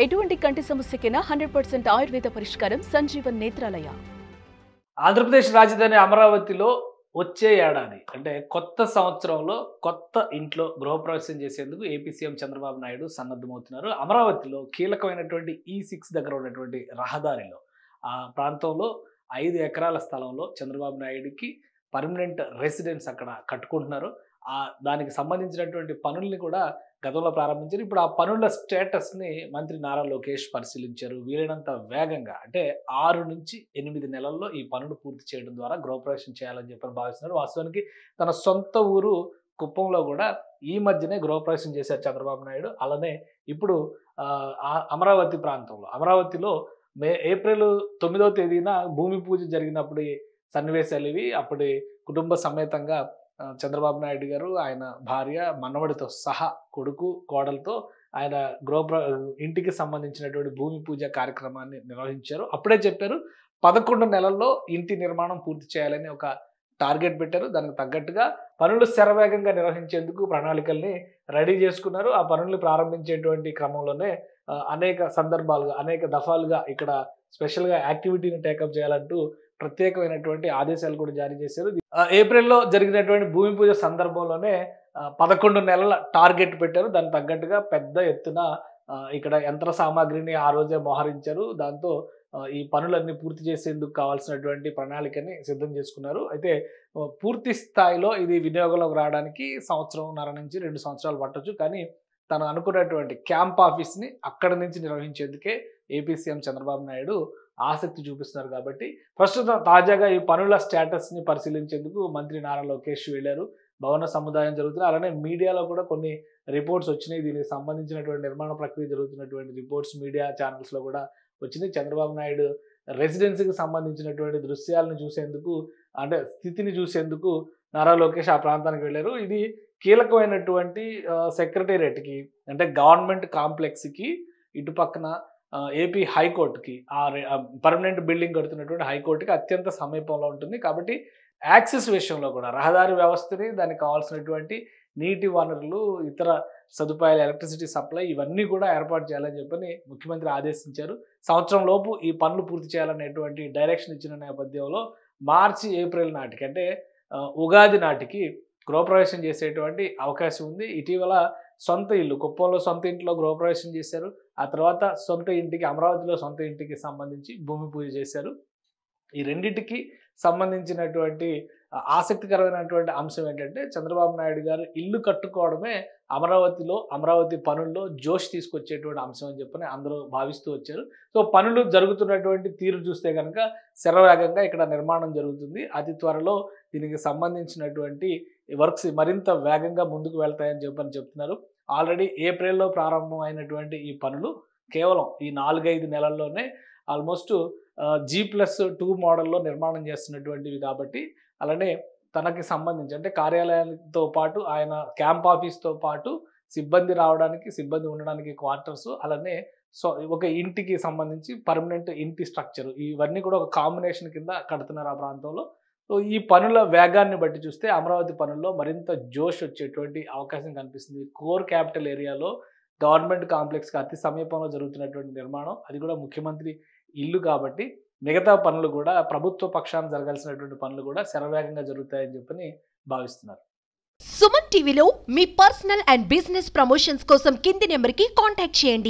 ఎటువంటి కంటి సమస్యకైనా 100% ఆయుర్వేద పరిష్కారం సంజీవన్ నేత్రాలయ. ఆంధ్రప్రదేశ్ రాజధాని అమరావతిలో వచ్చే ఏడాది అంటే కొత్త సంవత్సరంలో కొత్త ఇంట్లో గృహప్రవేశం చేసేందుకు ఏపీ సీఎం చంద్రబాబు నాయుడు సన్నద్ధమవుతున్నారు. అమరావతిలో కీలకమైనటువంటి E6 దగ్గర ఉన్నటువంటి రహదారిలో ఆ ప్రాంతంలో 5 ఎకరాల స్థలంలో చంద్రబాబు నాయుడికి పర్మనెంట్ రెసిడెన్స్ అక్కడ కట్టుకుంటున్నారు. దానికి సంబంధించినటువంటి పనుల్ని కూడా గతంలో ప్రారంభించారు. ఇప్పుడు ఆ పనుల స్టేటస్ని మంత్రి నారా లోకేష్ పరిశీలించారు. వీలైనంత వేగంగా అంటే 6 నుంచి 8 నెలల్లో ఈ పనులు పూర్తి చేయడం ద్వారా గృహప్రవేశం చేయాలని చెప్పని భావిస్తున్నారు. వాస్తవానికి తన సొంత ఊరు కుప్పంలో కూడా ఈ మధ్యనే గృహప్రవేశం చేశారు చంద్రబాబు నాయుడు. అలానే ఇప్పుడు అమరావతి ప్రాంతంలో అమరావతిలో ఏప్రిల్ 9వ తేదీన భూమి పూజ జరిగినప్పుడు సన్నివేశాలు ఇవి. అప్పటి కుటుంబ సమేతంగా చంద్రబాబు నాయుడు గారు ఆయన భార్య మనవడితో సహా కొడుకు కోడలతో ఆయన ఇంటికి సంబంధించినటువంటి భూమి పూజ కార్యక్రమాన్ని నిర్వహించారు. అప్పుడే చెప్పారు 11 నెలల్లో ఇంటి నిర్మాణం పూర్తి చేయాలని ఒక టార్గెట్ పెట్టారు. దానికి తగ్గట్టుగా పనులు శరవేగంగా నిర్వహించేందుకు ప్రణాళికల్ని రెడీ చేసుకున్నారు. ఆ పనుల్ని ప్రారంభించేటువంటి క్రమంలోనే అనేక సందర్భాలుగా అనేక దఫాలుగా ఇక్కడ స్పెషల్గా యాక్టివిటీని టేకప్ చేయాలంటూ ప్రత్యేకమైనటువంటి ఆదేశాలు కూడా జారీ చేశారు. ఏప్రిల్లో జరిగినటువంటి భూమి పూజ సందర్భంలోనే 11 నెలల టార్గెట్ పెట్టారు. దానికి తగ్గట్టుగా పెద్ద ఎత్తున ఇక్కడ యంత్ర సామాగ్రిని ఆ రోజే మోహరించారు. దాంతో ఈ పనులన్నీ పూర్తి చేసేందుకు కావాల్సినటువంటి ప్రణాళికని సిద్ధం చేసుకున్నారు. అయితే పూర్తి స్థాయిలో ఇది వినియోగంలోకి రావడానికి 1.5 నుంచి 2 సంవత్సరాలు పట్టొచ్చు. కానీ తను అనుకున్నటువంటి క్యాంప్ ఆఫీస్ని అక్కడి నుంచి నిర్వహించేందుకే ఏపీ సీఎం చంద్రబాబు నాయుడు ఆసక్తి చూపిస్తున్నారు. కాబట్టి ప్రస్తుతం తాజాగా ఈ పనుల స్టేటస్ని పరిశీలించేందుకు మంత్రి నారా లోకేష్ వెళ్ళారు. భవన సముదాయం జరుగుతుంది. అలానే మీడియాలో కూడా కొన్ని రిపోర్ట్స్ వచ్చినాయి. దీనికి సంబంధించినటువంటి నిర్మాణ ప్రక్రియ జరుగుతున్నటువంటి రిపోర్ట్స్ మీడియా ఛానల్స్లో కూడా వచ్చినాయి. చంద్రబాబు నాయుడు రెసిడెన్సీకి సంబంధించినటువంటి దృశ్యాలను చూసేందుకు అంటే స్థితిని చూసేందుకు నారా లోకేష్ ఆ ప్రాంతానికి వెళ్ళారు. ఇది కీలకమైనటువంటి సెక్రటేరియట్కి అంటే గవర్నమెంట్ కాంప్లెక్స్కి ఇటు పక్కన ఏపీ హైకోర్టుకి పర్మనెంట్ బిల్డింగ్ కడుతున్నటువంటి హైకోర్టుకి అత్యంత సమీపంలో ఉంటుంది. కాబట్టి యాక్సెస్ విషయంలో కూడా రహదారి వ్యవస్థని దానికి కావాల్సినటువంటి నీటి వనరులు ఇతర సదుపాయాలు ఎలక్ట్రిసిటీ సప్లై ఇవన్నీ కూడా ఏర్పాటు చేయాలని చెప్పని ముఖ్యమంత్రి ఆదేశించారు. సంవత్సరం లోపు ఈ పనులు పూర్తి చేయాలనేటువంటి డైరెక్షన్ ఇచ్చిన నేపథ్యంలో మార్చి ఏప్రిల్ నాటికి అంటే ఉగాది నాటికి గృహప్రవేశం చేసేటువంటి అవకాశం ఉంది. ఇటీవల సొంత ఇల్లు కుప్పంలో సొంత ఇంట్లో గృహప్రవేశం చేశారు. ఆ తర్వాత సొంత ఇంటికి అమరావతిలో సొంత ఇంటికి సంబంధించి భూమి పూజ చేశారు. ఈ రెండింటికి సంబంధించినటువంటి ఆసక్తికరమైనటువంటి అంశం ఏంటంటే చంద్రబాబు నాయుడు గారు ఇల్లు కట్టుకోవడమే అమరావతి పనుల్లో జోష్ తీసుకొచ్చేటువంటి అంశం అని చెప్పని అందరూ భావిస్తూ వచ్చారు. సో పనులు జరుగుతున్నటువంటి తీరు చూస్తే కనుక శరవేగంగా ఇక్కడ నిర్మాణం జరుగుతుంది. అతి త్వరలో దీనికి సంబంధించినటువంటి వర్క్స్ మరింత వేగంగా ముందుకు వెళ్తాయని చెప్పని చెప్తున్నారు. ఆల్రెడీ ఏప్రిల్లో ప్రారంభమైనటువంటి ఈ పనులు కేవలం ఈ 4-5 నెలల్లోనే ఆల్మోస్ట్ G+2 మోడల్లో నిర్మాణం చేస్తున్నటువంటివి. కాబట్టి అలానే తనకి సంబంధించి అంటే కార్యాలయాలతో పాటు ఆయన క్యాంప్ ఆఫీస్తో పాటు సిబ్బంది ఉండడానికి క్వార్టర్స్ అలానే ఒక ఇంటికి సంబంధించి పర్మనెంట్ ఇంటి స్ట్రక్చర్ ఇవన్నీ కూడా ఒక కాంబినేషన్ కింద కడుతున్నారు ఆ ప్రాంతంలో. సో ఈ పనుల వేగాన్ని బట్టి చూస్తే అమరావతి పనుల్లో మరింత జోష్ వచ్చేటువంటి అవకాశం కనిపిస్తుంది. కోర్ క్యాపిటల్ ఏరియాలో గవర్నమెంట్ కాంప్లెక్స్కి అతి సమీపంలో జరుగుతున్నటువంటి నిర్మాణం అది కూడా ముఖ్యమంత్రి ఇల్లు కాబట్టి మిగతా పనులు కూడా ప్రభుత్వ పక్షాన జరగాల్సినటువంటి పనులు కూడా శరవేగంగా జరుగుతాయని చెప్పని భావిస్తున్నారు. సుమన్ టీవీలో మీ పర్సనల్ అండ్ బిజినెస్ ప్రమోషన్స్ కోసం కింది నెంబర్కి కాంటాక్ట్ చేయండి.